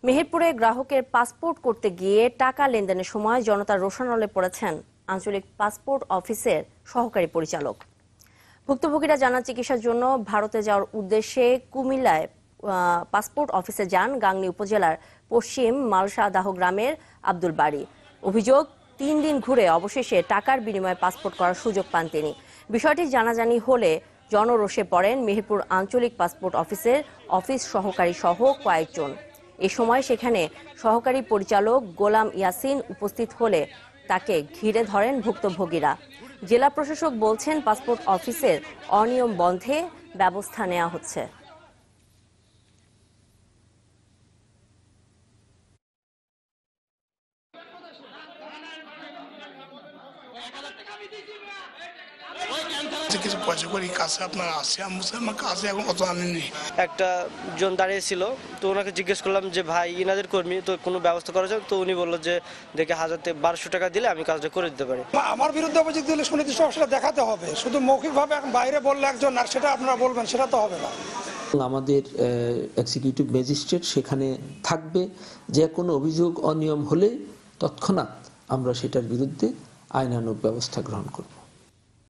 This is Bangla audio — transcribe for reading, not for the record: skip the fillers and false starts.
মেহেরপুরে গ্রাহকের পাসপোর্ট করতে গিয়ে টাকা লেনদেনের সময় জনতার রোষানলে পড়েছেন আঞ্চলিক পাসপোর্ট অফিসের সহকারী পরিচালক। ভুক্তভোগীরা জানান, চিকিৎসার জন্য ভারতে যাওয়ার উদ্দেশ্যে কুমিল্লায় পাসপোর্ট অফিসে যান গাংনী উপজেলার পশ্চিম মালসাদাহ গ্রামের আব্দুল বারী। অভিযোগ, 3 দিন ঘুরে অবশেষে টাকার বিনিময়ে পাসপোর্ট করার সুযোগ পান তিনি। বিষয়টি জানাজানি হলে জনরোষে পড়েন মেহেরপুর আঞ্চলিক পাসপোর্ট অফিসের অফিস সহকারী সহ কয়েকজন। এ সময় সেখানে সহকারী পরিচালক গোলাম ইয়াসিন উপস্থিত হলে তাকে ঘিরে ধরেন ভুক্তভোগীরা। জেলা প্রশাসক বলছেন, পাসপোর্ট অফিসের অনিয়ম বন্ধে ব্যবস্থা নেওয়া হচ্ছে। কিছু পয়সা করি কাছে আপনার আছে, আমার কাছে এখন কত আনেনি। একটা জন দাঁড়িয়েছিল, তো ওনাকে জিজ্ঞেস করলাম যে ভাই ইনাদের কর্মী, তো কোনো ব্যবস্থা করা যাবে? তো উনি বললো যে দেখে 1200 টাকা দিলে আমি কাজটা করে দিতে পারি। আমার বিরুদ্ধে অভিযোগ দিলে সুনির্দিষ্ট সেটা দেখাতে হবে, শুধু মৌখিকভাবে বাইরে বললে একজন আর সেটা আপনারা বলবেন সেটা তো হবে না। আমাদের এক্সিকিউটিভ ম্যাজিস্ট্রেট সেখানে থাকবে, যে কোনো অভিযোগ অনিয়ম হলে তৎক্ষণাৎ আমরা সেটার বিরুদ্ধে আইনানুগ ব্যবস্থা গ্রহণ করব।